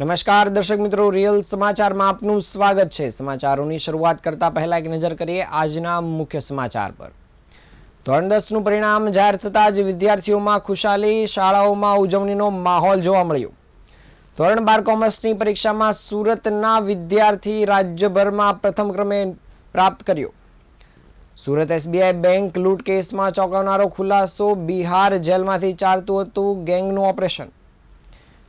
નમસ્કાર દર્શક મિત્રો, રિયલ સમાચારમાં આપનું સ્વાગત છે। સમાચારોની શરૂઆત કરતા પહેલા એક નજર કરીએ આજના મુખ્ય સમાચાર પર। ધોરણ 10નું પરિણામ જાહેર થતાં જ વિદ્યાર્થીઓમાં ખુશાલી, શાળાઓમાં ઉજવણીનો માહોલ જોવા મળ્યો। ધોરણ 12 કોમર્સની પરીક્ષામાં સુરતના વિદ્યાર્થી રાજ્યભરમાં પ્રથમ ક્રમે પ્રાપ્ત કર્યો। સુરત એસબીઆઈ બેંક લૂંટ કેસમાં ચોંકાવનારો ખુલાસો, બિહાર જેલમાંથી ચાલતું હતું ગેંગનું ઓપરેશન।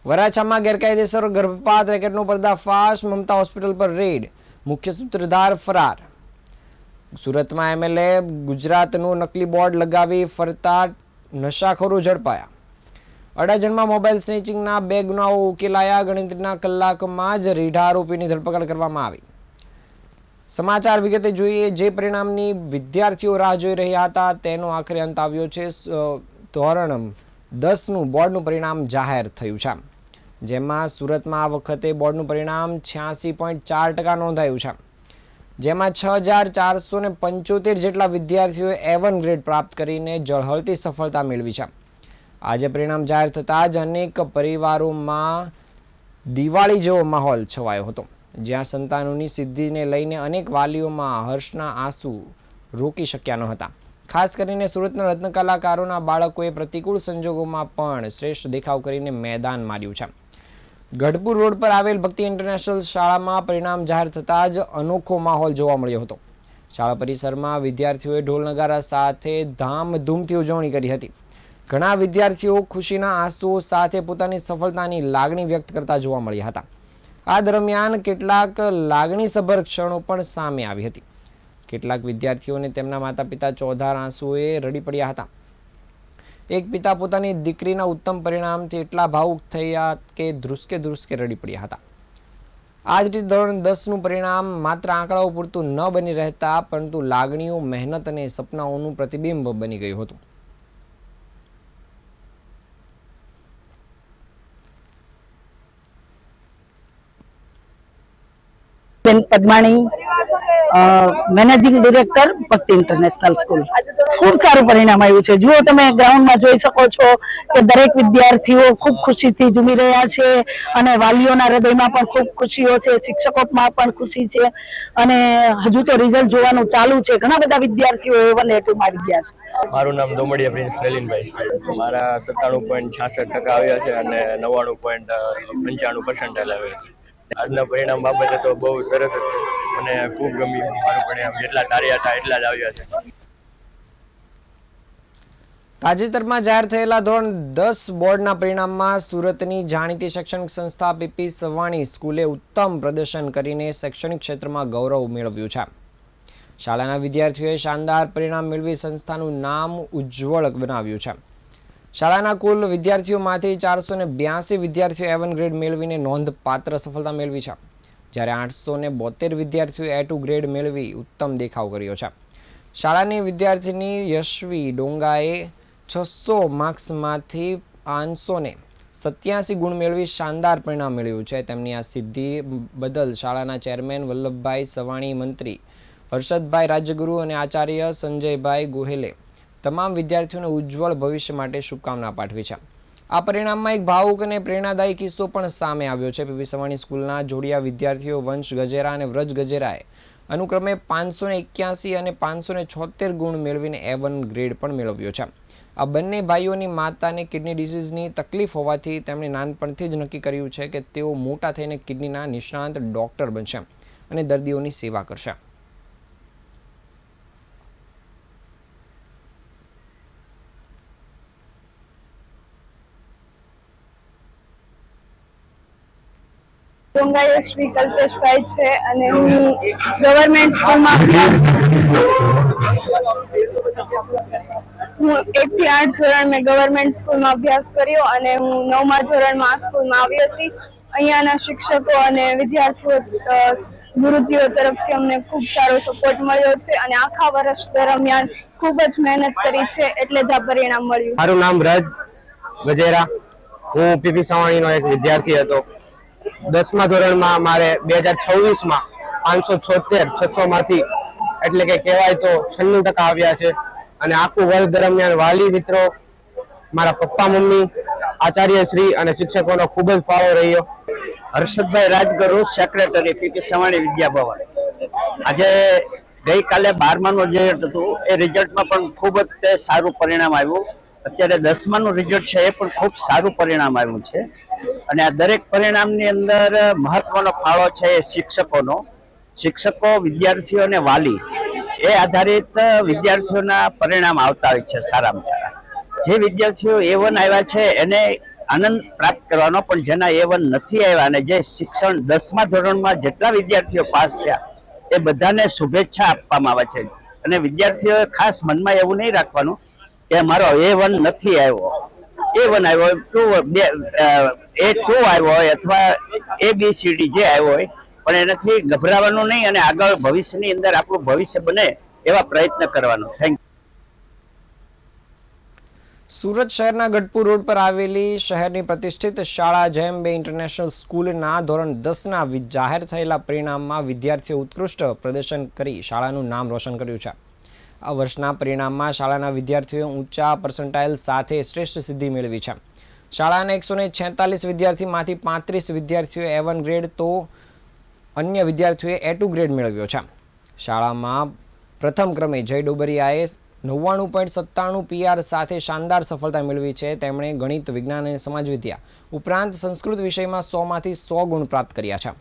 વરાછામાં ગેરકાયદેસર ગર્ભપાત રેકેટનો પર્દાફાશ, મમતા હોસ્પિટલ પર રેડ, મુખ્ય સૂત્રધાર ફરાર। સુરતમાં એમએલએ ગુજરાતનું નકલી બોર્ડ લગાવી ફરતા નશાખોરો ઝડપાયા। અડાજણમાં મોબાઈલ સ્નેચિંગના 2 ગુનાઓ ઉકેલાયા। ગણતરીના કલાકમાં જ રીઢા આરોપીની ધરપકડ કરવામાં આવી। સમાચાર વિગતે જોઈએ। જે પરિણામની વિદ્યાર્થીઓ રાહ જોઈ રહ્યા હતા તેનો આખરે અંત આવ્યો છે। ધોરણ 10નું બોર્ડનું પરિણામ જાહેર થયું છે, જેમાં સુરતમાં આ વખતે બોર્ડનું પરિણામ 86.4% નોંધાયું છે, જેમાં 6475 જેટલા વિદ્યાર્થીઓએ A1 ગ્રેડ પ્રાપ્ત કરીને ઝળહળતી સફળતા મેળવી છે। આજે પરિણામ જાહેર થતાં જ અનેક પરિવારોમાં દિવાળી જેવો માહોલ છવાયો હતો, જ્યાં સંતાનોની સિદ્ધિને લઈને અનેક વાલીઓમાં હર્ષના આંસુ રોકી શક્યા ન હતા। ખાસ કરીને સુરતના રત્ન કલાકારોના બાળકોએ પ્રતિકૂળ સંજોગોમાં પણ શ્રેષ્ઠ દેખાવ કરીને મેદાન માર્યું છે। ગઢપુર રોડ પર આવેલ ભક્તિ ઇન્ટરનેશનલ શાળામાં પરિણામ જાહેર થતાં જ અનોખો માહોલ જોવા મળ્યો હતો। શાળા પરિસરમાં વિદ્યાર્થીઓએ ઢોલ નગારા સાથે ધામધૂમથી ઉજવણી કરી હતી। ઘણા વિદ્યાર્થીઓ ખુશીના આંસુઓ સાથે પોતાની સફળતાની લાગણી વ્યક્ત કરતા જોવા મળ્યા હતા। આ દરમિયાન કેટલાક લાગણીસભર ક્ષણો પણ સામે આવી હતી। કેટલાક વિદ્યાર્થીઓને તેમના માતા પિતા ચોધાર આંસુએ રડી પડ્યા હતા। એક પિતા પોતાની દીકરીના ઉત્તમ પરિણામથી એટલા ભાવુક થયા કે ધ્રુસકે ધ્રુસકે રડી પડ્યા હતા। આ જ રીતે ધોરણ 10નું પરિણામ માત્ર આંકડાઓ પૂરતું ન બની રહેતા, પરંતુ લાગણીઓ, મહેનત અને સપનાઓનું પ્રતિબિંબ બની ગયું હતું। पद्माणी, મેનેજિંગ ડિરેક્ટર ભક્તિ ઇન્ટરનેશનલ સ્કૂલ। ખૂબ સારું પરિણામ આવ્યું છે। જુઓ, તમે ગ્રાઉન્ડમાં જોઈ શકો છો કે દરેક વિદ્યાર્થીઓ ખૂબ ખુશીથી ઝૂમી રહ્યા છે અને વાલીઓના હૃદયમાં પણ ખૂબ ખુશીઓ છે, શિક્ષકોમાં પણ ખુશી છે અને હજુ તો રિઝલ્ટ જોવાનું ચાલુ છે। ઘણા બધા વિદ્યાર્થીઓ A1 A2 આવી ગયા છે। મારું નામ દોમડિયા પ્રિન્સ નલિનભાઈ છે। મારા 97.66% આવ્યા છે અને 99.95% આવ્યા છે। આજના પરિણામ બાબતે તો બહુ સરસ જ છે, મને ખૂબ ગમ્યું મારું પરિણામ। જેટલા ધાર્યા હતા એટલા જ આવ્યા છે। તાજેતરમાં જાહેર થયેલા ધોરણ 10 બોર્ડના પરિણામમાં સુરતની જાણીતી શૈક્ષણિક સંસ્થા પીપી સવાણી સ્કૂલે ઉત્તમ પ્રદર્શન કરીને શૈક્ષણિક ક્ષેત્રમાં ગૌરવ મેળવ્યું છે। શાળાના વિદ્યાર્થીઓએ શાનદાર પરિણામ મેળવી સંસ્થાનું નામ ઉજ્જવળ બનાવ્યું છે। શાળાના કુલ વિદ્યાર્થીઓમાંથી 482 વિદ્યાર્થીઓ A1 ગ્રેડ મેળવીને નોંધપાત્ર સફળતા મેળવી છે, જ્યારે 872 વિદ્યાર્થીઓએ A2 ગ્રેડ મેળવી ઉત્તમ દેખાવ કર્યો છે। શાળાની વિદ્યાર્થીની યશવી ડોંગાએ 600 માર્ક્સમાંથી 587 ગુણ મેળવી શાનદાર પરિણામ મેળવ્યું છે। તેમની આ સિદ્ધિ બદલ શાળાના ચેરમેન વલ્લભભાઈ સવાણી, મંત્રી હર્ષદભાઈ રાજ્યગુરુ અને આચાર્ય સંજયભાઈ ગોહેલે તમામ વિદ્યાર્થીઓને ઉજ્જવળ ભવિષ્ય માટે શુભકામના પાઠવી છે। આ પરિણામમાં એક ભાવુક અને પ્રેરણાદાયી કિસ્સો પણ સામે આવ્યો છે। પીપી સવાણી સ્કૂલના જોડિયા વિદ્યાર્થીઓ વંશ ગજેરા અને વ્રજ ગજેરાએ અનુક્રમે 581 અને 576 ગુણ મેળવીને A1 ગ્રેડ પણ મેળવ્યો છે। આ બંને ભાઈઓની માતાને કિડની ડિસીઝની તકલીફ હોવાથી તેમણે નાનપણથી જ નક્કી કર્યું છે કે તેઓ મોટા થઈને કિડનીના નિષ્ણાંત ડોક્ટર બનશે અને દર્દીઓની સેવા કરશે। ડોંગા યશવી કલ્પેશભાઈ છે અને હું ગવર્મેન્ટ સ્કૂલમાં હું 1 થી 8 ધોરણ મેં ગવર્મેન્ટ સ્કૂલમાં અભ્યાસ કર્યો અને હું 9મા ધોરણમાં આ સ્કૂલમાં આવી હતી। અહીંયાના શિક્ષકો અને વિદ્યાર્થીઓ, ગુરુજીઓ તરફથી અમને ખૂબ સારો સપોર્ટ મળ્યો છે અને આખા વર્ષ દરમિયાન ખૂબ જ મહેનત કરી છે, એટલે જ આ પરિણામ મળ્યું। મારું નામ રજ ગજેરા, હું પીપી સવાણીનો એક વિદ્યાર્થી હતો। 10મા ધોરણમાં મારે 2026માં 576 600માંથી એટલે કે કહેવાય તો 96% આવ્યા છે અને આખું વર્ષ દરમિયાન વાલી મિત્રો, મારા પપ્પા મમ્મી, આચાર્ય શ્રી અને શિક્ષકોનો ખૂબ જ ફાળો રહ્યો। હર્ષદભાઈ રાજગુરુ, સેક્રેટરી પીપી સવાણી વિદ્યાભવન. આજે ગઈકાલે 12માનું રિઝલ્ટ હતું, એ રિઝલ્ટમાં પણ ખૂબ જ તે સારું પરિણામ આવ્યું. અત્યારે 10માનું રિઝલ્ટ છે એ પણ ખૂબ સારું પરિણામ આવ્યું છે. અને આ દરેક પરિણામની અંદર મહત્વનો ફાળો છે એ શિક્ષકોનો. શિક્ષકો, વિદ્યાર્થીઓ અને વાલી એ આધારિત વિદ્યાર્થીઓના પરિણામ આવતા હોય છે સારામાં સારા. જે વિદ્યાર્થીઓ A1 આવ્યા છે એને આનંદ પ્રાપ્ત કરવાનો, પણ જેના A1 નથી આવ્યા અને જે શિક્ષણ 10મા ધોરણમાં જેટલા વિદ્યાર્થીઓ પાસ થયા એ બધાને શુભેચ્છા આપવામાં આવે છે. અને વિદ્યાર્થીઓએ ખાસ મનમાં એવું નહીં રાખવાનું કે મારો A1 નથી આવ્યો, A1 આવ્યો, A2 આવ્યો હોય અથવા ABCD જે આવ્યો હોય, પણ એનાથી ગભરાવાનું નહીં અને આગળ ભવિષ્યની અંદર આપણું ભવિષ્ય બને એવા પ્રયત્ન કરવાનો. Thank you. સુરત શહેરના ગઢપુર રોડ પર આવેલી શહેરની પ્રતિષ્ઠિત શાળા જયંબે ઇન્ટરનેશનલ સ્કૂલના ધોરણ 10ના જાહેર થયેલા પરિણામમાં વિદ્યાર્થીઓ ઉત્કૃષ્ટ પ્રદર્શન કરી શાળાનું નામ રોશન કર્યું છે. આ વર્ષના પરિણામમાં શાળાના વિદ્યાર્થીઓએ ઊંચા પર્સન્ટાઇલ સાથે શ્રેષ્ઠ સિદ્ધિ મેળવી છે. શાળાના 146 વિદ્યાર્થીમાંથી 35 વિદ્યાર્થીઓએ A1 ગ્રેડ તો અન્ય વિદ્યાર્થીઓએ A2 ગ્રેડ મેળવ્યો છે. શાળામાં પ્રથમ ક્રમે જય ડોબરિયાએ 99.97 PR સાથે શાનદાર સફળતા મેળવી છે. તેમણે ગણિત, વિજ્ઞાન અને સમાજવિદ્યા ઉપરાંત સંસ્કૃત વિષયમાં 100માંથી 100 ગુણ પ્રાપ્ત કર્યા છે.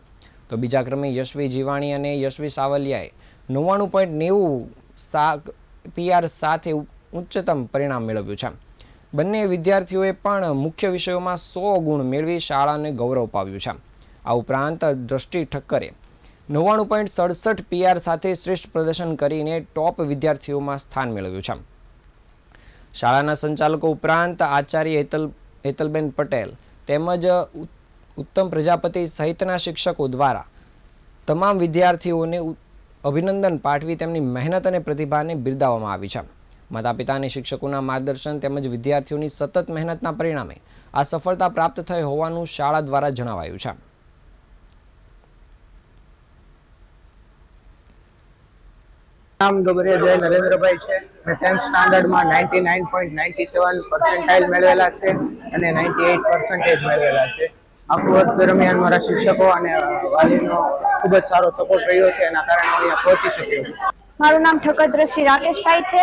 તો બીજા ક્રમે યશવી જીવાણી અને યશવી સાવલિયાએ 99.90 PR સાથે ઉચ્ચતમ પરિણામ મેળવ્યું છે. બંને વિદ્યાર્થીઓએ પણ મુખ્ય વિષયોમાં 100 ગુણ મેળવી શાળાને ગૌરવ અપાવ્યું છે. આ ઉપરાંત દ્રષ્ટિ ઠક્કરે 99.67 PR સાથે શ્રેષ્ઠ પ્રદર્શન કરીને ટોપ વિદ્યાર્થીઓમાં સ્થાન મેળવ્યું છે. શાળાના સંચાલકો ઉપરાંત આચાર્ય હેતલબેન પટેલ તેમજ ઉત્તમ પ્રજાપતિ સહિતના શિક્ષકો દ્વારા તમામ વિદ્યાર્થીઓને અભિનંદન પાઠવી તેમની મહેનત અને પ્રતિભાને બિરદાવવામાં આવી છે. માતા પિતા અને શિક્ષકોના માર્ગદર્શન તેમજ વિદ્યાર્થીઓની સતત મહેનતના પરિણામે આ સફળતા પ્રાપ્ત થઈ હોવાનું શાળા દ્વારા જણાવાયું છે. નામ ડોબરિયા જય નરેન્દ્રભાઈ છે. મેં 10th સ્ટાન્ડર્ડમાં 99.97 પર્સન્ટાઇલ મેળવેલા છે અને 98% મેળવેલા છે. આખું વર્ષ દરમિયાન મારા શિક્ષકો અને વાલીનો ખૂબ જ સારો સપોર્ટ રહ્યો છે, એના કારણે હું અહીંયા પહોંચી શક્યો છું. મારું નામ ઠક્કર શ્રી રાકેશભાઈ છે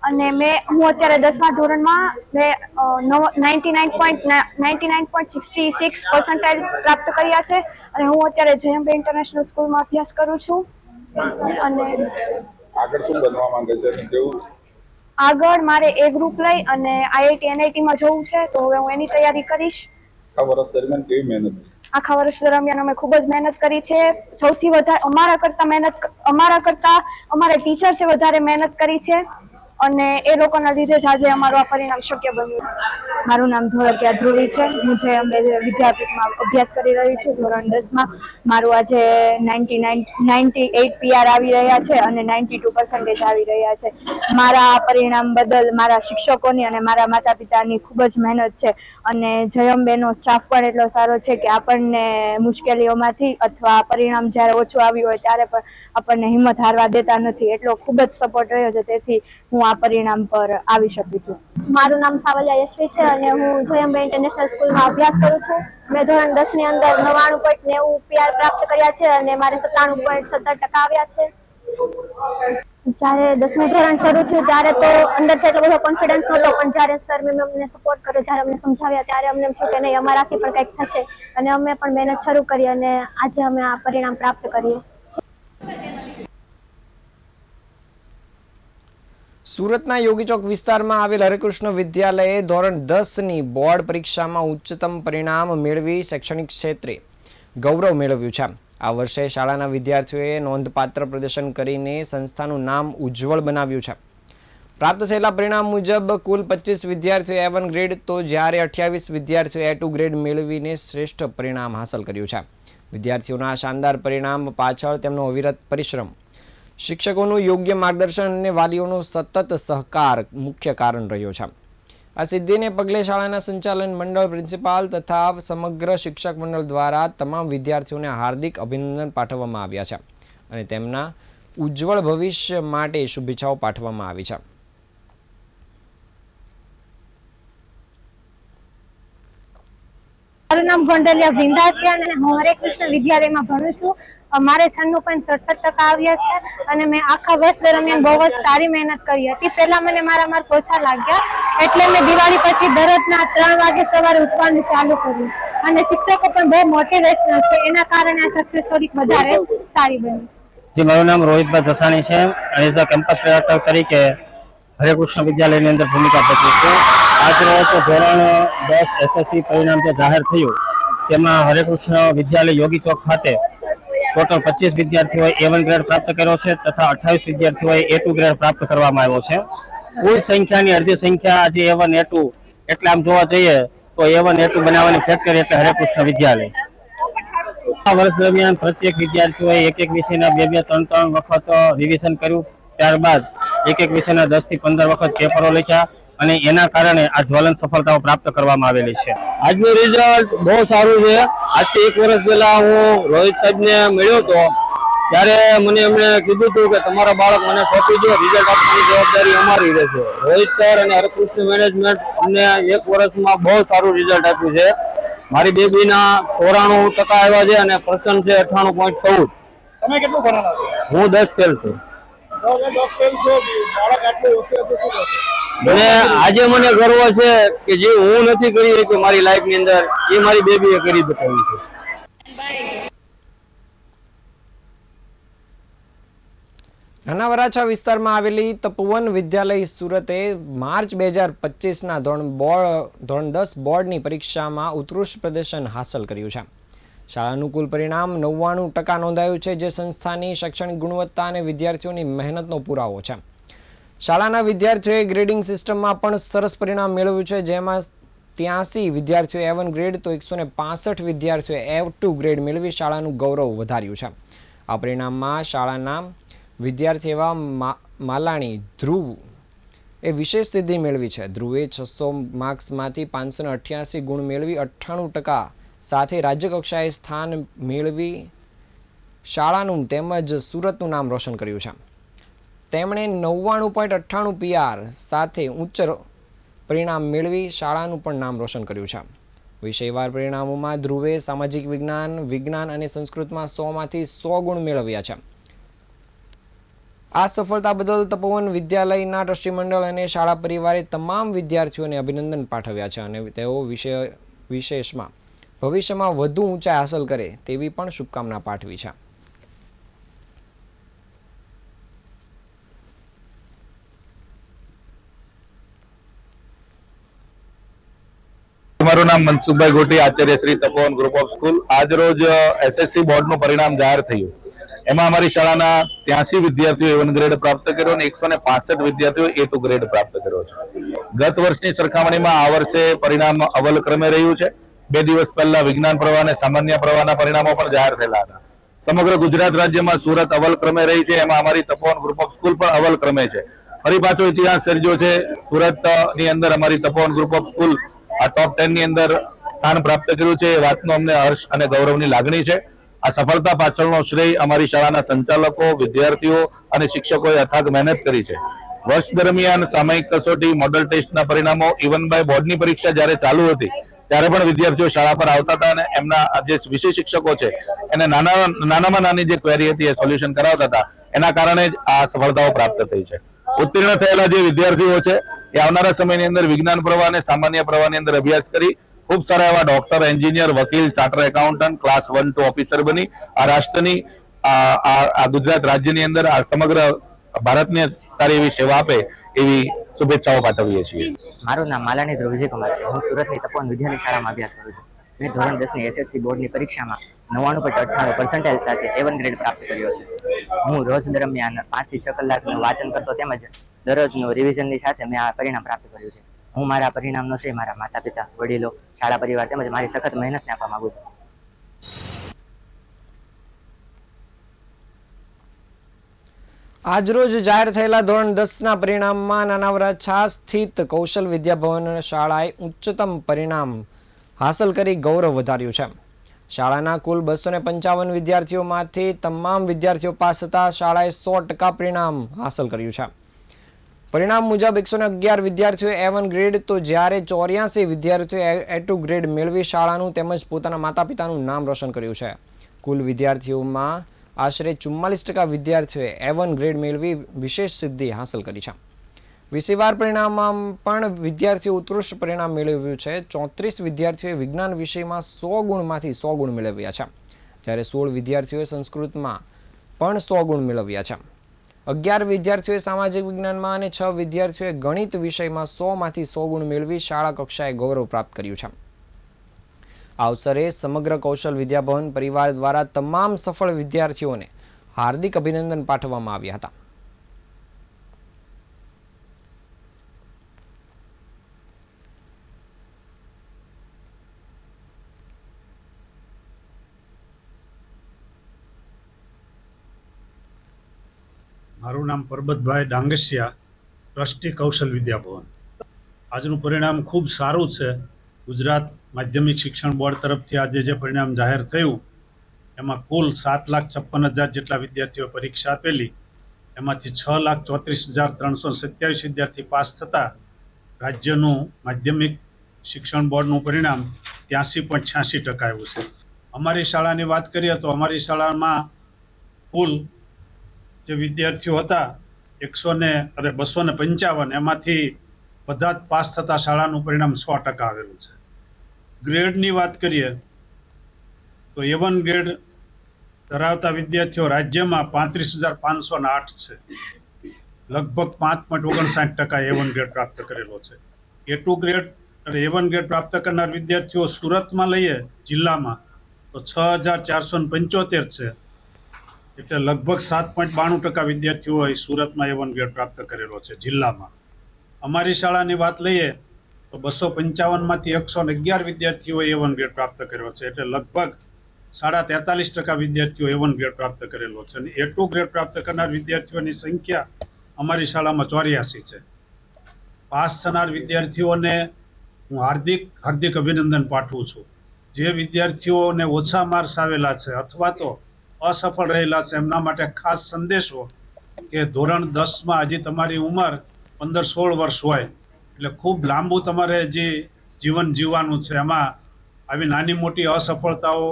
અને હું અત્યારે 10મા ધોરણમાં મેં 99.66 પર્સન્ટાઇલ પ્રાપ્ત કર્યા છે અને હું અત્યારે જયંબે ઇન્ટરનેશનલ સ્કૂલમાં અભ્યાસ કરું છું. અને આગળ શું બનવા માંગે છે અને કેવું? આગળ મારે A ગ્રુપ લઈ અને IIT NIT માં જવું છે, તો હવે હું એની તૈયારી કરીશ. આ વર્ષ દરમિયાન કેવી મહેનત? આખા વર્ષ દરમિયાન અમે ખૂબ જ મહેનત કરી છે. સૌથી વધારે અમારા કરતા અમારા ટીચર્સે વધારે મહેનત કરી છે અને એ લોકોના લીધે જ આજે અમારું આ પરિણામ શક્ય બન્યું. મારું નામ ધોળકિયા ધ્રુવી છે. હું જે અમે વિદ્યાપીઠમાં અભ્યાસ કરી રહી છું ધોરણ 10માં. મારું આજે 98 PR આવી રહ્યા છે અને 92% આવી રહ્યા છે. મારા પરિણામ બદલ મારા શિક્ષકોની અને મારા માતા પિતાની ખૂબ જ મહેનત છે અને જયંબેનો સ્ટાફ પણ એટલો સારો છે કે આપણને મુશ્કેલીઓમાંથી અથવા પરિણામ જ્યારે ઓછું આવ્યું હોય ત્યારે પણ આપણને હિંમત હારવા દેતા નથી. એટલો ખૂબ જ સપોર્ટ રહ્યો છે, તેથી હું આ પરિણામ પર આવી શકું છું. મારું નામ સાવલિયા યશવી છે અને હું જયંબે ઇન્ટરનેશનલ સ્કૂલમાં અભ્યાસ કરું છું. મેં ધોરણ 10 ની અંદર 99.90 PR પ્રાપ્ત કર્યા છે અને મારે 97.17% આવ્યા છે. જ્યારે 10મું ધોરણ શરૂ થયું ત્યારે તો અંદરથી એટલો બધો કોન્ફિડન્સ નહોતો, પણ જ્યારે સર મેં અમને સપોર્ટ કર્યો, જ્યારે અમને સમજાવ્યા, ત્યારે અમને એમ થયું કે નહીં, અમારાથી પણ કંઈક થશે અને અમે પણ મહેનત શરૂ કરી અને આજે અમે આ પરિણામ પ્રાપ્ત કરીએ. સુરતના યોગી ચોક વિસ્તારમાં આવેલ હરેકૃષ્ણ વિદ્યાલયે ધોરણ 10ની બોર્ડ પરીક્ષામાં ઉચ્ચતમ પરિણામ મેળવી શૈક્ષણિક ક્ષેત્રે ગૌરવ મેળવ્યું છે. આ વર્ષે શાળાના વિદ્યાર્થીઓએ નોંધપાત્ર પ્રદર્શન કરીને સંસ્થાનું નામ ઉજ્જવળ બનાવ્યું છે. પ્રાપ્ત થયેલા પરિણામ મુજબ કુલ 25 વિદ્યાર્થીઓએ A1 ગ્રેડ તો જ્યારે 28 વિદ્યાર્થીઓએ A2 ગ્રેડ મેળવીને શ્રેષ્ઠ પરિણામ હાંસલ કર્યું છે. વિદ્યાર્થીઓના શાનદાર પરિણામ પાછળ તેમનો અવિરત પરિશ્રમ, શિક્ષકોનું યોગ્ય માર્ગદર્શન અને વાલીઓનો સતત સહકાર મુખ્ય કારણ રહ્યો છે. આ સિદ્ધિને પગલે શાળાના સંચાલન મંડળ, પ્રિન્સિપાલ તથા સમગ્ર શિક્ષક મંડળ દ્વારા તમામ વિદ્યાર્થીઓને હાર્દિક અભિનંદન પાઠવવામાં આવ્યા છે અને તેમના ઉજ્જવળ ભવિષ્ય માટે શુભેચ્છાઓ પાઠવવામાં આવી છે. મારું નામ ગોંડલિયા વૃંદા છે અને હું હરે કૃષ્ણ વિદ્યાલયમાં ભણું છું. મારે 96.67% આવ્યા છે અને મેં આખા વર્ષ દરમિયાન બહુ જ સારી મહેનત કરી હતી. પહેલા મને મારા માર્ક ઓછા લાગ્યા એટલે મેં દિવાળી પછી દરરોજના 3 વાગે સવારે ઉઠવાનું ચાલુ કર્યું અને શિક્ષકો પણ બહુ મોટિવેશનલ છે, એના કારણે આ સક્સેસ થોડીક વધારે સારી બની. જી, મારું નામ રોહિતભાઈ જસાણી છે અને એઝ અ કેમ્પસ ડાયરેક્ટર તરીકે હરે કૃષ્ણ વિદ્યાલયની અંદર ભૂમિકા ભજવું છું. આજરોજ ધોરણ 10 SSC પરિણામ જે જાહેર થયું તેમાં હરે કૃષ્ણ વિદ્યાલય યોગી ચોક ખાતે ટોટલ 25 વિદ્યાર્થીઓએ A1 ગ્રેડ પ્રાપ્ત કર્યો છે તથા 28 વિદ્યાર્થીઓએ A2 ગ્રેડ પ્રાપ્ત કરવામાં આવ્યો છે. કુલ સંખ્યાની અડધી સંખ્યા આજે A1 A2 એટલે આમ જોવા જઈએ તો A1 A2 બનાવવાની ફેક્ટરી એટલે હરે કૃષ્ણ વિદ્યાલય. આ વર્ષ દરમિયાન પ્રત્યેક વિદ્યાર્થીઓએ એક વિષયના 2-3 વખત રિવિઝન કર્યું, ત્યારબાદ એક વિષયના 10 થી 15 વખત પેપરો લખ્યા અને એના કારણે આ જ્વલંત સફળતાઓ પ્રાપ્ત કરવામાં આવેલી છે. આજનું રિઝલ્ટ બહુ સારું છે. આજથી 1 વર્ષ પહેલા હું રોહિત સાહેબને મળ્યો હતો ત્યારે મને એમણે કીધું હતું કે તમારા બાળક મને સોંપી દો, રિઝલ્ટ આપવાની જવાબદારી અમારી રહેશે. રોહિત સર અને હરકૃષ્ણ મેનેજમેન્ટ અમને 1 વર્ષમાં બહુ સારું રિઝલ્ટ આપ્યું છે. મારી બેબીના 94% આવ્યા છે અને પર્સન્ટ છે 98.14. તમે કેટલું ભણેલા છો? હું 10 ફેલ છું. મને આજે મને ગર્વ છે કે જે હું નથી કરી શક્યો મારી લાઈફ ની અંદર એ મારી બેબીએ કરી બતાવ્યું છે. નાના વરાછા વિસ્તારમાં આવેલી તપોવન વિદ્યાલય સુરતે માર્ચ 2025ના ધોરણ 10 બોર્ડની પરીક્ષામાં ઉત્કૃષ્ટ પ્રદર્શન હાંસલ કર્યું છે. શાળાનું કુલ પરિણામ 99% નોંધાયું છે, જે સંસ્થાની શૈક્ષણિક ગુણવત્તા અને વિદ્યાર્થીઓની મહેનતનો પુરાવો છે. શાળાના વિદ્યાર્થીઓએ ગ્રેડિંગ સિસ્ટમમાં પણ સરસ પરિણામ મેળવ્યું છે, જેમાં 83 વિદ્યાર્થીઓએ A1 ગ્રેડ તો 165 વિદ્યાર્થીઓએ A2 ગ્રેડ મેળવી શાળાનું ગૌરવ વધાર્યું છે. આ પરિણામમાં શાળાના વિદ્યાર્થી એવા માલાણી ધ્રુવ એ વિશેષ સિદ્ધિ મેળવી છે. ધ્રુવે 600 માર્ક્સમાંથી 588 ગુણ મેળવી 98% સાથે રાજ્યકક્ષાએ સ્થાન મેળવી શાળાનું તેમજ સુરતનું નામ રોશન કર્યું છે. તેમણે 99.98 PR સાથે ઉચ્ચ પરિણામ મેળવી શાળાનું પણ નામ રોશન કર્યું છે. વિષયવાર પરિણામોમાં ધ્રુવે સામાજિક વિજ્ઞાન, વિજ્ઞાન અને સંસ્કૃતમાં 100માંથી 100 ગુણ મેળવ્યા છે. આ સફળતા બદલ તપોવન વિદ્યાલયના ટ્રસ્ટી મંડળ અને શાળા પરિવારે તમામ વિદ્યાર્થીઓને અભિનંદન પાઠવ્યા છે અને તેઓ વિશેષમાં ભવિષ્યમાં વધુ ઊંચાઈ હાંસલ કરે તેવી પણ શુભકામના પાઠવી છે. મારું નામ મનસુખભાઈ ગોટી, આચાર્ય શ્રી તપોવન ગ્રુપ ઓફ સ્કૂલ. આજ રોજ SSC બોર્ડનું પરિણામ જાહેર થયું. એમાં અમારી શાળાના 83 વિદ્યાર્થીઓ A1 ગ્રેડ પ્રાપ્ત કર્યો અને 165 વિદ્યાર્થીઓ A2 ગ્રેડ પ્રાપ્ત કર્યો છે. ગત વર્ષની સરખામણીમાં આ વર્ષે પરિણામ અવ્વલ ક્રમે રહ્યું છે. 2 દિવસ પહેલા વિજ્ઞાન પ્રવાહ અને સામાન્ય પ્રવાહના પરિણામો પણ જાહેર થયેલા હતા. સમગ્ર ગુજરાત રાજ્યમાં સુરત અવ્વલ ક્રમે રહી છે, એમાં અમારી તપોવન ગ્રુપ ઓફ સ્કૂલ પણ અવ્વલ ક્રમે છે. ફરી પાછો ઇતિહાસ સર્જ્યો છે. સુરતની અંદર અમારી તપોવન ગ્રુપ ઓફ સ્કૂલ આ ટોપ 10 ની અંદર સ્થાન પ્રાપ્ત કર્યું છે. એ વાતનો અમને હર્ષ અને ગૌરવની લાગણી છે. આ સફળતા પાછળનો શ્રેય અમારી શાળાના સંચાલકો, વિદ્યાર્થીઓ અને શિક્ષકોએ અથાગ મહેનત કરી છે. વર્ષ દરમિયાન સામયિક કસોટી, મોડલ ટેસ્ટના પરિણામો, ઇવન બાય બોર્ડની પરીક્ષા જ્યારે ચાલુ હતી ત્યારે પણ વિદ્યાર્થીઓ શાળા પર આવતા હતા અને એમના જે વિષય શિક્ષકો છે એને નાનામાં નાની જે ક્વેરી હતી એ સોલ્યુશન કરાવતા હતા. એના કારણે જ આ સફળતાઓ પ્રાપ્ત થઈ છે. ઉત્તીર્ણ થયેલા જે વિદ્યાર્થીઓ છે એ આવનારા સમયની અંદર વિજ્ઞાન પ્રવાહ અને સામાન્ય પ્રવાહની અંદર અભ્યાસ કરી ખૂબ સારા એવા ડોક્ટર, એન્જિનિયર, વકીલ, charter accountant, class 1 to officer બની આ રાષ્ટ્રની આ ગુજરાત રાજ્યની અંદર આ સમગ્ર ભારતને સારી એવી સેવા આપે એવી શુભેચ્છાઓ પાઠવીએ છીએ. મારું નામ માલાણી ધ્રુવ વિજયકુમાર છે. હું સુરતની તપોવન વિદ્યાલય શાળામાં અભ્યાસ કરું છું. મેં ધોરણ 10ની SSC બોર્ડની પરીક્ષામાં 99.98% સાથે A1 ગ્રેડ પ્રાપ્ત કર્યો છે. હું રોજ દરમિયાન 5 થી 6 કલાકનું વાંચન કરતો તેમજ દરરોજનું રિવિઝનની સાથે મેં આ પરિણામ પ્રાપ્ત કર્યું છે. હું મારા પરિણામનો શ્રેય મારા માતા પિતા, વડીલો, શાળા પરિવાર તેમજ મારી સખત મહેનતને આપવા માંગુ છું. આજરોજ જાહેર થયેલા ધોરણ 10ના પરિણામમાં નાના વરાછા સ્થિત કૌશલ વિદ્યાભવન શાળાએ ઉચ્ચતમ પરિણામ હાંસલ કરી ગૌરવ વધાર્યું છે. શાળાના કુલ 255 વિદ્યાર્થીઓમાંથી તમામ વિદ્યાર્થીઓ પાસ થતા શાળાએ 100% પરિણામ હાંસલ કર્યું છે. પરિણામ મુજબ 111 વિદ્યાર્થીઓએ A1 ગ્રેડ તો જ્યારે 84 વિદ્યાર્થીઓએ A2 ગ્રેડ મેળવી શાળાનું તેમજ પોતાના માતા પિતાનું નામ રોશન કર્યું છે. કુલ વિદ્યાર્થીઓમાં આશરે 44% વિદ્યાર્થીઓએ A1 ગ્રેડ મેળવી વિશેષ સિદ્ધિ હાંસલ કરી છે. વિષયવાર પરિણામમાં પણ વિદ્યાર્થીઓ ઉત્કૃષ્ટ પરિણામ મેળવ્યું છે. 34 વિદ્યાર્થીઓએ વિજ્ઞાન વિષયમાં 100 ગુણમાંથી 100 ગુણ મેળવ્યા છે, જ્યારે 16 વિદ્યાર્થીઓએ સંસ્કૃતમાં પણ 100 ગુણ મેળવ્યા છે. 11 વિદ્યાર્થીઓએ સામાજિક વિજ્ઞાનમાં અને 6 વિદ્યાર્થીઓએ ગણિત વિષયમાં 100માંથી 100 ગુણ મેળવી શાળા કક્ષાએ ગૌરવ પ્રાપ્ત કર્યું છે. આ અવસરે સમગ્ર કૌશલ વિદ્યાભવન પરિવાર દ્વારા તમામ સફળ વિદ્યાર્થીઓને હાર્દિક અભિનંદન પાઠવવામાં આવ્યા હતા. મારું નામ પરબતભાઈ ડાંગસિયા, ટ્રસ્ટી કૌશલ વિદ્યાભવન. આજનું પરિણામ ખૂબ સારું છે. ગુજરાત માધ્યમિક શિક્ષણ બોર્ડ તરફથી આજે જે પરિણામ જાહેર થયું એમાં કુલ 7,56,000 જેટલા વિદ્યાર્થીઓ પરીક્ષા આપેલી. એમાંથી 6,34,327 વિદ્યાર્થી પાસ થતા રાજ્યનું માધ્યમિક શિક્ષણ બોર્ડનું પરિણામ 83.86% આવ્યું છે. અમારી શાળાની વાત કરીએ તો અમારી શાળામાં કુલ જે વિદ્યાર્થીઓ હતા 255, એમાંથી બધા જ પાસ થતા શાળાનું પરિણામ 100% આવેલું છે. ગ્રેડની વાત કરીએ તો A1 ગ્રેડ ધરાવતા વિદ્યાર્થીઓ રાજ્યમાં 35,508 છે. લગભગ 5.59% A1 ગ્રેડ પ્રાપ્ત કરેલો છે. A2 ગ્રેડ અને A1 ગ્રેડ પ્રાપ્ત કરનાર વિદ્યાર્થીઓ સુરતમાં લઈએ જિલ્લામાં તો 6,475 છે, એટલે લગભગ 7.92% વિદ્યાર્થીઓએ સુરતમાં A1 ગ્રેડ પ્રાપ્ત કરેલો છે જિલ્લામાં. અમારી શાળાની વાત લઈએ તો 255માંથી 111 વિદ્યાર્થીઓએ A1 ગ્રેડ પ્રાપ્ત કર્યો છે, એટલે લગભગ 43% વિદ્યાર્થીઓ A1 ગ્રેડ પ્રાપ્ત કરેલો છે. અને A2 ગ્રેડ પ્રાપ્ત કરનાર વિદ્યાર્થીઓની સંખ્યા અમારી શાળામાં 84 છે. પાસ થનાર વિદ્યાર્થીઓને હું હાર્દિક અભિનંદન પાઠવું છું. જે વિદ્યાર્થીઓને ઓછા માર્ક્સ આવેલા છે અથવા તો અસફળ રહેલા છે એમના માટે ખાસ સંદેશો કે ધોરણ 10માં હજી તમારી ઉંમર 15-16 વર્ષ હોય, એટલે ખૂબ લાંબુ તમારે જે જીવન જીવવાનું છે. એમાં આવી નાની મોટી અસફળતાઓ,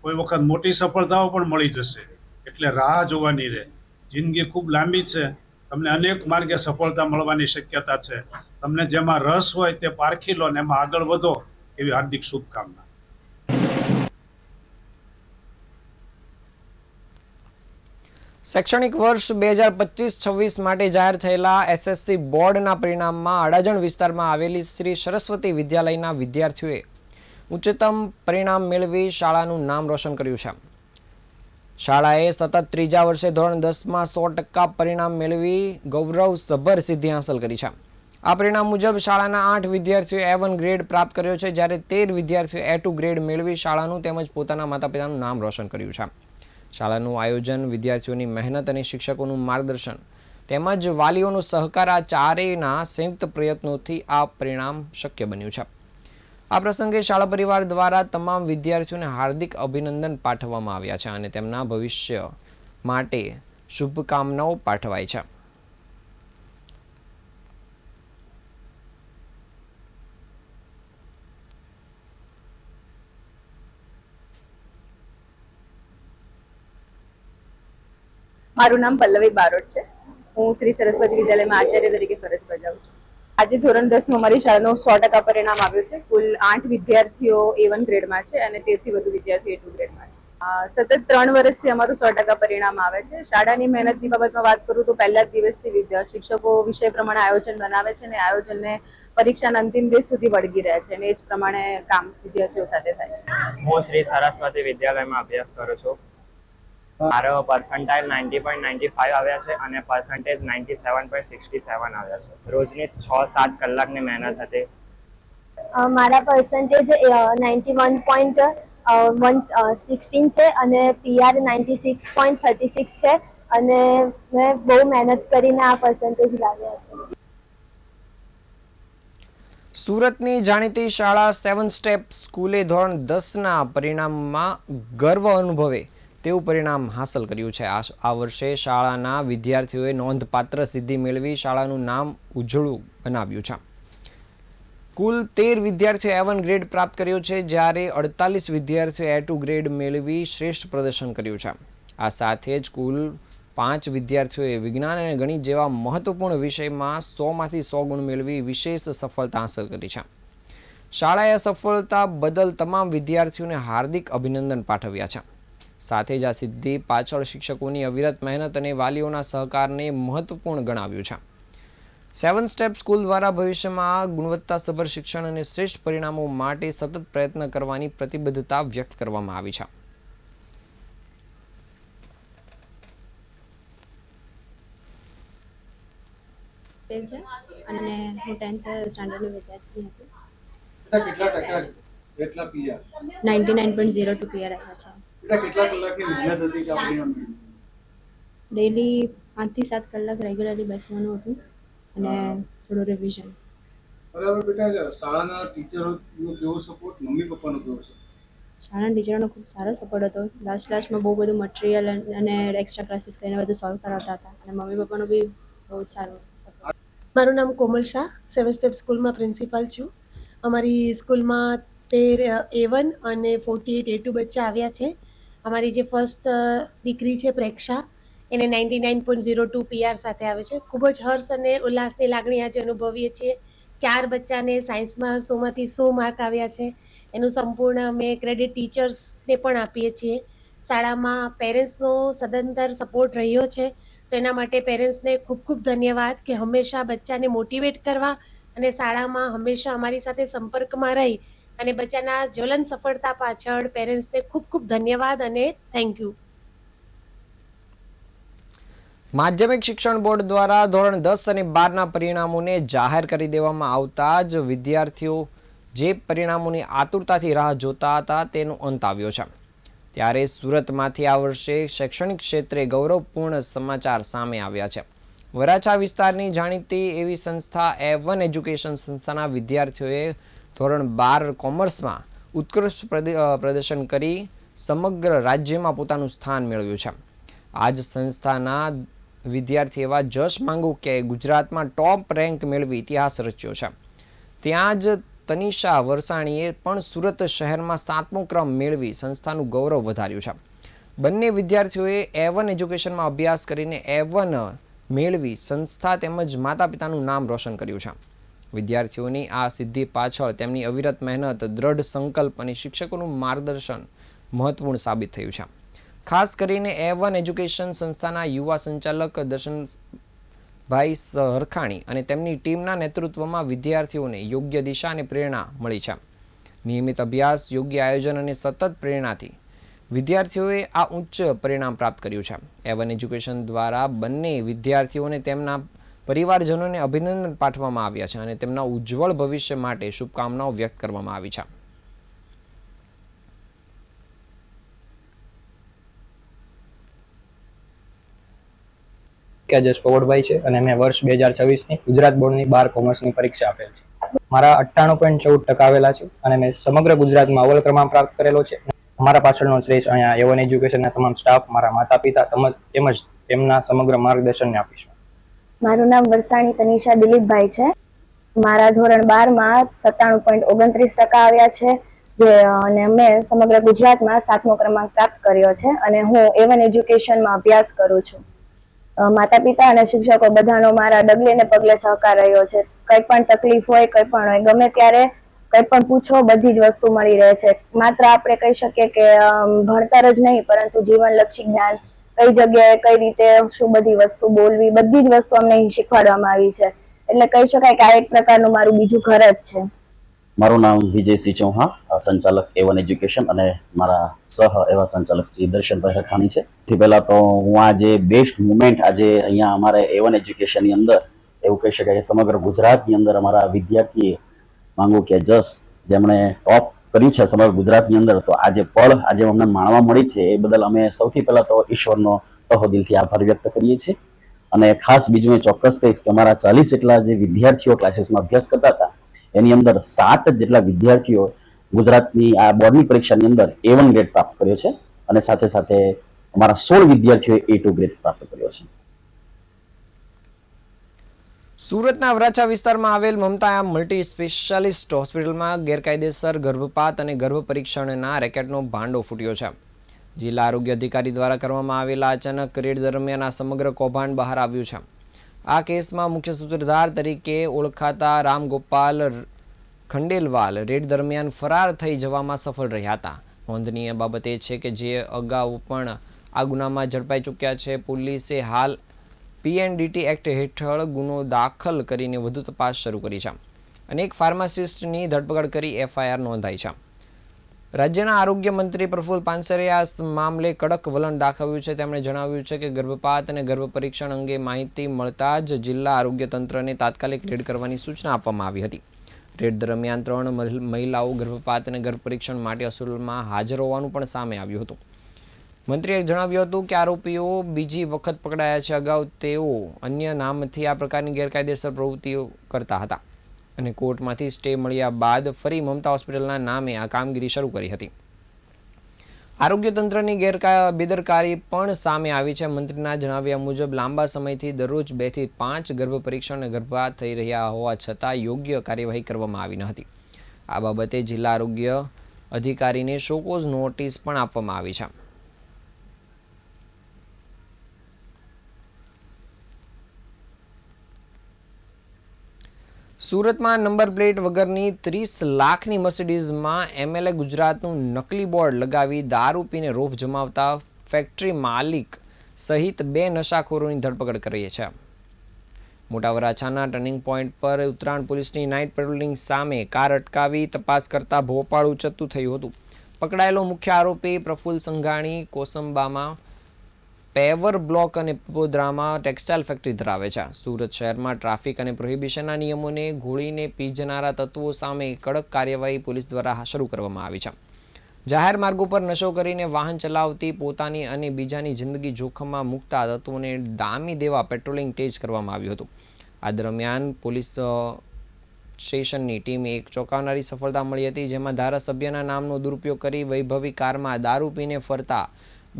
કોઈ વખત મોટી સફળતાઓ પણ મળી જશે, એટલે રાહ જોવાની રહે. જિંદગી ખૂબ લાંબી છે, તમને અનેક માર્ગે સફળતા મળવાની શક્યતા છે. તમને જેમાં રસ હોય તે પારખી લો ને એમાં આગળ વધો, એવી હાર્દિક શુભકામના. શૈક્ષણિક વર્ષ 2025-26 માટે જાહેર થયેલા SSC બોર્ડના પરિણામમાં અડાજણ વિસ્તારમાં આવેલી શ્રી સરસ્વતી વિદ્યાલયના વિદ્યાર્થીઓએ ઉચ્ચતમ પરિણામ મેળવી શાળાનું નામ રોશન કર્યું છે. શાળાએ સતત ત્રીજા વર્ષે ધોરણ 10માં 100% પરિણામ મેળવી ગૌરવસભર સિદ્ધિ હાંસલ કરી છે. આ પરિણામ મુજબ શાળાના 8 વિદ્યાર્થીઓએ A1 ગ્રેડ પ્રાપ્ત કર્યો છે, જ્યારે 13 વિદ્યાર્થીઓએ A2 ગ્રેડ મેળવી શાળાનું તેમજ પોતાના માતા પિતાનું નામ રોશન કર્યું છે. શાળાનું આયોજન, વિદ્યાર્થીઓની મહેનત અને શિક્ષકોનું માર્ગદર્શન તેમજ વાલીઓનો સહકાર, આ ચારેયના સંયુક્ત પ્રયત્નોથી આ પરિણામ શક્ય બન્યું છે. આ પ્રસંગે શાળા પરિવાર દ્વારા તમામ વિદ્યાર્થીઓને હાર્દિક અભિનંદન પાઠવવામાં આવ્યા છે અને તેમના ભવિષ્ય માટે શુભકામનાઓ પાઠવાઈ છે. મારું નામ પલ્લવી બારોટ છે. હું શ્રી સરસ્વતી વિદ્યાલયમાં આચાર્ય તરીકે ફરજ બજાવું છું. આજે ધોરણ 10નું અમારી શાળાનું 100% પરિણામ આવ્યું છે. કુલ 8 વિદ્યાર્થીઓ A1 ગ્રેડમાં છે અને 13થી વધુ વિદ્યાર્થીઓ A2 ગ્રેડમાં છે. સતત 3 વર્ષથી અમારું 100% પરિણામ આવે છે. શાળાની મહેનતની બાબતમાં વાત કરું તો પહેલા જ દિવસથી શિક્ષકો વિષય પ્રમાણે આયોજન બનાવે છે અને આયોજનને પરીક્ષાના અંતિમ દિવસ સુધી વળગી રહ્યા છે અને એ જ પ્રમાણે કામ વિદ્યાર્થીઓ સાથે થાય છે. હું શ્રી સરસ્વતી વિદ્યાલયમાં અભ્યાસ કરું છું. મારો પર્સન્ટાઇલ 90.95 આવ્યા છે અને પર્સન્ટેજ 97.67 આવ્યા છે. રોજની 6-7 કલાકની મહેનત હતી. મારા પર્સન્ટેજ 91.116 છે અને PR 96.36 છે અને મેં બહુ મહેનત કરીને આ પર્સન્ટેજ લાવ્યા છે. સુરતની જાણીતી શાળા 7 સ્ટેપ સ્કૂલે ધોરણ 10ના પરિણામમાં ગર્વ અનુભવે તેવું પરિણામ હાંસલ કર્યું છે. આ વર્ષે શાળાના વિદ્યાર્થીઓએ નોંધપાત્ર સિદ્ધિ મેળવી શાળાનું નામ ઉજળું બનાવ્યું છે. કુલ 13 વિદ્યાર્થીઓએ A1 ગ્રેડ પ્રાપ્ત કર્યો છે, જ્યારે 48 વિદ્યાર્થીઓએ A2 ગ્રેડ મેળવી શ્રેષ્ઠ પ્રદર્શન કર્યું છે. આ સાથે જ કુલ 5 વિદ્યાર્થીઓએ વિજ્ઞાન અને ગણિત જેવા મહત્વપૂર્ણ વિષયમાં 100માંથી 100 ગુણ મેળવી વિશેષ સફળતા હાંસલ કરી છે. શાળાએ સફળતા બદલ તમામ વિદ્યાર્થીઓને હાર્દિક અભિનંદન પાઠવ્યા છે. સાથે જ આ સિદ્ધિ પાછળ શિક્ષકોની અવિરત મહેનત અને વાલીઓના સહકારને મહત્વપૂર્ણ ગણાવ્યું છે. 7 સ્ટેપ સ્કૂલ દ્વારા ભવિષ્યમાં ગુણવત્તાસભર શિક્ષણ અને શ્રેષ્ઠ પરિણામો માટે સતત પ્રયત્ન કરવાની પ્રતિબદ્ધતા વ્યક્ત કરવામાં આવી છે. અને હું 10th સ્ટાન્ડર્ડની વિદ્યાર્થી હતી. કેટલા ટકા કેટલા પીઆર 99.02 પીઆર આવ્યા છે. કેટલા કલાકની મહેનત હતી કે આ પરિણામ મળ્યું? ડેઈલી 5 થી 7 કલાક રેગ્યુલરલી બેસવાનું હતું અને થોડું રિવિઝન. બરાબર બેટા, શાળાના ટીચરોનો કેવો સપોર્ટ, મમ્મી પપ્પાનો કેવો સપોર્ટ? શાળાના ટીચરોનો ખૂબ સારો સપોર્ટ હતો. લાસ્ટમાં બહુ બધું મટીરિયલ અને એક્સ્ટ્રા ક્લાસીસ કરીને બધું સોલ્વ કરાવતા હતા અને મમ્મી પપ્પાનો બી બહુ જ સારો. મારું નામ કોમલ શાહ, 7 સ્ટેપ સ્કૂલમાં પ્રિન્સિપાલ છું. અમારી સ્કૂલમાં 13 A1 અને 48 A2 બચ્ચા આવ્યા છે. અમારી જે ફર્સ્ટ દીકરી છે પ્રેક્ષા, એને 99.02 PR સાથે આવે છે. ખૂબ જ હર્ષ અને ઉલ્લાસની લાગણી આજે અનુભવીએ છીએ. 4 બચ્ચાને સાયન્સમાં 100માંથી 100 માર્ક આવ્યા છે. એનું સંપૂર્ણ અમે ક્રેડિટ ટીચર્સને પણ આપીએ છીએ. શાળામાં પેરેન્ટ્સનો સદંતર સપોર્ટ રહ્યો છે, તો એના માટે પેરેન્ટ્સને ખૂબ ખૂબ ધન્યવાદ કે હંમેશા બચ્ચાને મોટિવેટ કરવા અને શાળામાં હંમેશા અમારી સાથે સંપર્કમાં રહી અને બચ્ચાના જ્વલંત સફળતા પાછળ પેરેન્ટ્સને ખૂબ ખૂબ ધન્યવાદ અને થેન્ક યુ. માધ્યમિક શિક્ષણ બોર્ડ દ્વારા ધોરણ 10 અને 12ના પરિણામોને જાહેર કરી દેવામાં આવતા જ વિદ્યાર્થીઓ જે પરિણામોની આતુરતાથી રાહ જોતા હતા તેનો અંત આવ્યો છે. ત્યારે સુરતમાંથી આ વર્ષે શૈક્ષણિક ક્ષેત્રે ગૌરવપૂર્ણ સમાચાર સામે આવ્યા છે. વરાછા વિસ્તારની જાણીતી એવી સંસ્થા A1 એજ્યુકેશન સંસ્થાના વિદ્યાર્થીઓએ ધોરણ 12 કોમર્સમાં ઉત્કૃષ્ટ પ્રદર્શન કરી સમગ્ર રાજ્યમાં પોતાનું સ્થાન મેળવ્યું છે. આ જ સંસ્થાના વિદ્યાર્થી એવા જશ માંગુકિયાએ ગુજરાતમાં ટોપ રેન્ક મેળવી ઇતિહાસ રચ્યો છે. ત્યાં જ તનિષા વરસાણીએ પણ સુરત શહેરમાં 7મો ક્રમ મેળવી સંસ્થાનું ગૌરવ વધાર્યું છે. બંને વિદ્યાર્થીઓએ A1 એજ્યુકેશનમાં અભ્યાસ કરીને A1 મેળવી સંસ્થા તેમજ માતા પિતાનું નામ રોશન કર્યું છે. વિદ્યાર્થીઓની આ સિદ્ધિ પાછળ તેમની અવિરત મહેનત, દ્રઢ સંકલ્પ અને શિક્ષકોનું માર્ગદર્શન મહત્વપૂર્ણ સાબિત થયું છે. ખાસ કરીને A1 એજ્યુકેશન સંસ્થાના યુવા સંચાલક દર્શનભાઈ સરખાણી અને તેમની ટીમના નેતૃત્વમાં વિદ્યાર્થીઓને યોગ્ય દિશા અને પ્રેરણા મળી છે. નિયમિત અભ્યાસ, યોગ્ય આયોજન અને સતત પ્રેરણાથી વિદ્યાર્થીઓએ આ ઉચ્ચ પરિણામ પ્રાપ્ત કર્યું છે. A1 એજ્યુકેશન દ્વારા બંને વિદ્યાર્થીઓને તેમના પરિવારજનોને અભિનંદન પાઠવવામાં આવ્યા છે અને તેમના ઉજ્જવળ ભવિષ્ય માટે શુભકામનાઓ વ્યક્ત કરવામાં આવી છે. જશ પવડભાઈ છે અને મેં વર્ષ 2024ની ગુજરાત બોર્ડની 12 કોમર્સની પરીક્ષા આપેલ છે. મારા 98.14% આવેલા છે અને મેં સમગ્ર ગુજરાતમાં અવ્વલ ક્રમાંક પ્રાપ્ત કરેલો છે. અમારા પાછળનો શ્રેય અહીંયા A1 એજ્યુકેશનના તમામ સ્ટાફ, મારા માતા પિતા તેમજ તેમના સમગ્ર માર્ગદર્શનને આપીશું. મારું નામ વરસાણી તનિષા દિલીપભાઈ છે. મારા ધોરણ 12માં 97.29% આવ્યા છે, અને મેં સમગ્ર ગુજરાતમાં 7મો ક્રમાંક પ્રાપ્ત કર્યો છે અને હું A1 એજ્યુકેશનમાં અભ્યાસ કરું છું. માતા પિતા અને શિક્ષકો બધાનો મારા ડગલે ને પગલે સહકાર રહ્યો છે. કંઈ પણ તકલીફ હોય, કંઈ પણ હોય, ગમે ત્યારે કંઈ પણ પૂછો, બધી જ વસ્તુ મળી રહે છે. માત્ર આપણે કહી શકીએ કે ભણતર જ નહીં, પરંતુ જીવનલક્ષી જ્ઞાન, કઈ જગ્યાએ કઈ રીતે શું બધી વસ્તુ બોલવી, બધી જ વસ્તુ અમને શીખવાડવામાં આવી છે. એટલે કહી શકાય કે આ એક પ્રકારનું મારું બીજું ઘર જ છે. મારું નામ વિજયસિંહ ચૌહાણ, સંચાલક A1 એજ્યુકેશન અને મારા સહ એવા સંચાલક શ્રી દર્શનભાઈ રખાણી છે. થી પહેલા તો હું આ જે બેસ્ટ મુમેન્ટ આજે અહીંયા અમારે A1 એજ્યુકેશનની અંદર એવું કહી શકાય કે સમગ્ર ગુજરાતની અંદર અમારા વિદ્યાર્થીએ માંગુકિયા જશ જેમણે ટોપ કર્યું છે સમગ્ર ગુજરાતની અંદર, તો આજે પળ આજે અમને માણવા મળી છે એ બદલ અમે સૌથી પહેલા તો ઈશ્વરનો તહોદિલથી આભાર વ્યક્ત કરીએ છીએ. અને ખાસ બીજું એ ચોક્કસ કહીશ કે અમારા 40 જેટલા જે વિદ્યાર્થીઓ ક્લાસીસમાં અભ્યાસ કરતા હતા એની અંદર 7 જેટલા વિદ્યાર્થીઓ ગુજરાતની આ બોર્ડની પરીક્ષાની અંદર A1 ગ્રેડ પ્રાપ્ત કર્યો છે અને સાથે સાથે અમારા 16 વિદ્યાર્થીઓએ A2 ગ્રેડ પ્રાપ્ત કર્યો છે. સુરતના વરાછા વિસ્તારમાં આવેલ મમતા મલ્ટી સ્પેશિયાલિસ્ટ હોસ્પિટલમાં ગેરકાયદેસર ગર્ભપાત અને ગર્ભ પરીક્ષણના રેકેટનો ભાંડો ફૂટ્યો છે. જિલ્લા આરોગ્ય અધિકારી દ્વારા કરવામાં આવેલા અચાનક રેડ દરમિયાન આ સમગ્ર કૌભાંડ બહાર આવ્યું છે. આ કેસમાં મુખ્ય સૂત્રધાર તરીકે ઓળખાતા રામગોપાલ ખંડેલવાલ રેડ દરમિયાન ફરાર થઈ જવામાં સફળ રહ્યા હતા. નોંધનીય બાબત એ છે કે જે અગાઉ પણ આ ગુનામાં ઝડપાઈ ચૂક્યા છે. પોલીસે હાલ PNDT એક્ટ હેઠળ ગુનો દાખલ કરીને વધુ તપાસ શરૂ કરી છે. અનેક ફાર્માસિસ્ટની ધરપકડ કરી FIR નોંધાઈ છે. રાજ્યના આરોગ્ય મંત્રી પ્રફુલ પાનસરે આ મામલે કડક વલણ દાખવ્યું છે. તેમણે જણાવ્યું છે કે ગર્ભપાત અને ગર્ભ પરીક્ષણ અંગે માહિતી મળતા જ જિલ્લા આરોગ્ય તંત્રને તાત્કાલિક રેડ કરવાની સૂચના આપવામાં આવી હતી. રેડ દરમિયાન 3 મહિલાઓ ગર્ભપાત અને ગર્ભ પરીક્ષણ માટે હોસ્પિટલમાં હાજર હોવાનું પણ સામે આવ્યું હતું. મંત્રીએ જણાવ્યું હતું કે આરોપીઓ બીજી વખત પકડાયા છે. અગાઉ તેઓ અન્ય નામથી આ પ્રકારની ગેરકાયદેસર પ્રવૃત્તિઓ કરતા હતા અને કોર્ટમાંથી સ્ટે મળ્યા બાદ ફરી મમતા હોસ્પિટલના નામે આ કામગીરી શરૂ કરી હતી. આરોગ્ય તંત્રની બેદરકારી પણ સામે આવી છે. મંત્રીના જણાવ્યા મુજબ લાંબા સમયથી દરરોજ 2 થી 5 ગર્ભ પરીક્ષણ અને ગર્ભપાત થઈ રહ્યા હોવા છતાં યોગ્ય કાર્યવાહી કરવામાં આવી ન હતી. આ બાબતે જિલ્લા આરોગ્ય અધિકારીને શોકોઝ નોટિસ પણ આપવામાં આવી છે. સુરતમાં નંબર પ્લેટ વગરની 30 લાખની મર્સિડીઝમાં MLA ગુજરાતનું નકલી બોર્ડ લગાવી દારૂ પીને રોફ જમાવતા ફેક્ટરી માલિક સહિત 2 નશાખોરોની ધરપકડ કરી છે. મોટા વરાછાના ટર્નિંગ પોઈન્ટ પર ઉત્તરાયણ પોલીસની નાઇટ પેટ્રોલિંગ સામે કાર અટકાવી તપાસ કરતા ભોપાળું ચત્તુ થયું હતું. પકડાયેલો મુખ્ય આરોપી પ્રફુલ સંઘાણી કોસંબામાં પેવર બ્લોક અને પીપોદરામાં ટેક્સટાઇલ ફેક્ટરી ધરાવે છે. સુરત શહેરમાં ટ્રાફિક અને પ્રોહિબિશનના નિયમોને ઘોળીને પી જનારા તત્વો સામે કડક કાર્યવાહી પોલીસ દ્વારા શરૂ કરવામાં આવી છે. જાહેર માર્ગો પર નશો કરીને વાહન ચલાવતી પોતાની અને બીજાની જિંદગી જોખમમાં મૂકતા તત્વોને ડામી દેવા પેટ્રોલિંગ તેજ કરવામાં આવ્યું હતું. આ દરમિયાન પોલીસ સ્ટેશનની ટીમે એક ચોંકાવનારી સફળતા મળી હતી, જેમાં ધારાસભ્યના નામનો દુરુપયોગ કરી વૈભવી કારમાં દારૂ પીને ફરતા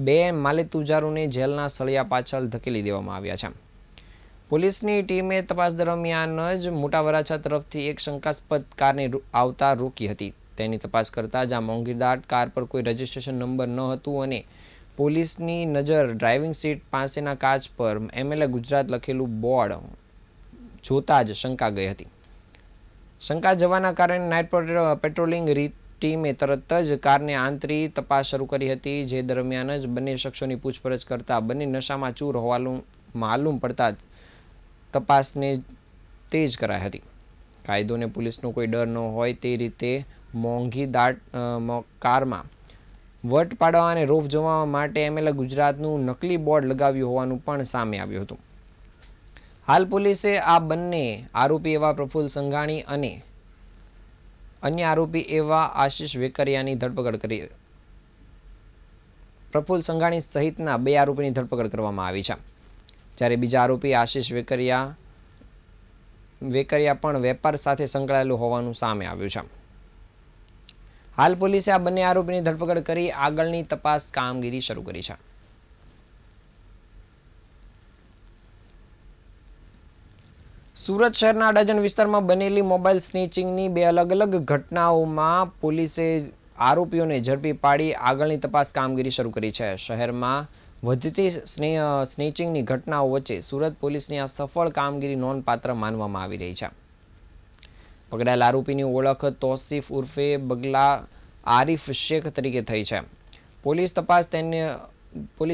2 માલેતુજારોને જેલના સળિયા પાછળ ધકેલી દેવામાં આવ્યા છે. પોલીસની ટીમે તપાસ દરમિયાન જ મોટા વરાછા તરફથી એક શંકાસ્પદ કારને આવતા રોકી હતી. તેની તપાસ કરતા જ આ મોંઘીદાટ કાર પર કોઈ રજિસ્ટ્રેશન નંબર ન હતું અને પોલીસની નજર ડ્રાઇવિંગ સીટ પાસેના કાચ પર MLA ગુજરાત લખેલું બોર્ડ જોતા જ શંકા ગઈ હતી. શંકા જવાના કારણે નાઇટ પેટ્રોલિંગ ટીમે તરત જ કારને આંતરી તપાસ શરૂ કરી હતી. જે દરમિયાન જ બંને શખ્સોની પૂછપરછ કરતા બંને નશામાં ચૂર હોવાનું માલુમ પડતા જ તપાસને તેજ કરાઈ હતી. કાયદોને પોલીસનો કોઈ ડર ન હોય તે રીતે મોંઘી દાટ કારમાં વટ પાડવા અને રોફ જમાવવા માટે MLA ગુજરાતનું નકલી બોર્ડ લગાવ્યું હોવાનું પણ સામે આવ્યું હતું. હાલ પોલીસે આ બંને આરોપી એવા પ્રફુલ સંઘાણી અને અન્ય આરોપી એવા આશીષ વેકરિયાની ધરપકડ કરી. પ્રફુલ સંઘાણી સહિતના 2 આરોપીની ધરપકડ કરવામાં આવી છે, જ્યારે બીજા આરોપી આશીષ વેકરિયા પણ વેપાર સાથે સંકળાયેલું હોવાનું સામે આવ્યું છે. હાલ પોલીસે આ બંને આરોપીની ધરપકડ કરી આગળની તપાસ કામગીરી શરૂ કરી છે. સુરત શહેરના ડઝન વિસ્તારમાં બનેલી મોબાઈલ સ્નેચિંગની 2 અલગ અલગ ઘટનાઓમાં પોલીસે આરોપીઓને ઝડપી પાડી આગળની તપાસ કામગીરી શરૂ કરી છે. શહેરમાં વધતી સ્નેચિંગની ઘટનાઓ વચ્ચે સુરત પોલીસની આ સફળ કામગીરી નોંધપાત્ર માનવામાં આવી રહી છે. પકડાયેલ આરોપીની ઓળખ તોસીફ ઉર્ફે બગલા આરિફ શેખ તરીકે થઈ છે. પોલીસ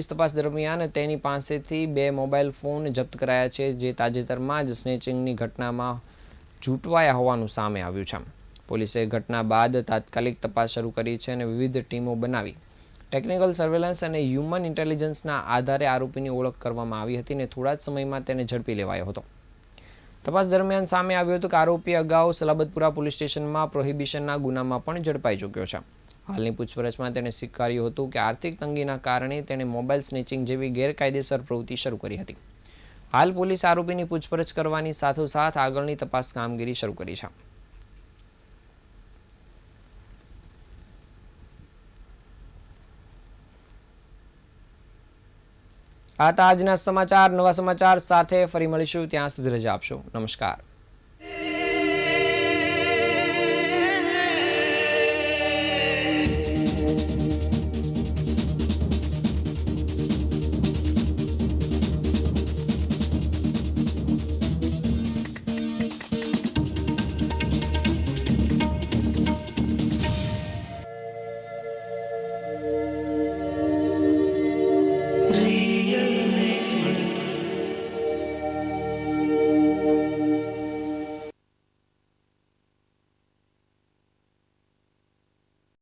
તપાસ દરમિયાન તેની પાસેથી 2 મોબાઈલ ફોન જપ્ત કરાયા છે, જે તાજેતરમાં જ સ્નેચિંગની ઘટનામાં ઝૂંટવાયા હોવાનું સામે આવ્યું છે. પોલીસે ઘટના બાદ તાત્કાલિક તપાસ શરૂ કરી છે અને વિવિધ ટીમો બનાવી ટેકનિકલ સર્વેલન્સ અને હ્યુમન ઇન્ટેલિજન્સના આધારે આરોપીની ઓળખ કરવામાં આવી હતી અને થોડા જ સમયમાં તેને ઝડપી લેવાયો હતો. તપાસ દરમિયાન સામે આવ્યું હતું કે આરોપી અગાઉ સલાબતપુરા પોલીસ સ્ટેશનમાં પ્રોહિબિશનના ગુનામાં પણ ઝડપાઈ ચૂક્યો છે. હાલની પૂછપરછમાં તેણે સ્વીકાર્યું હતું કે આર્થિક તંગીના કારણે તેણે મોબાઈલ સ્નેચિંગ જેવી ગેરકાયદેસર પ્રવૃત્તિ શરૂ કરી હતી. હાલ પોલીસ આરોપીની પૂછપરછ કરવાની સાથોસાથ આગળની તપાસ કામગીરી શરૂ કરી છે. આ હતા આજના સમાચાર. નવા સમાચાર સાથે ફરી મળીશું. ત્યાં સુધી રજા આપશો. નમસ્કાર.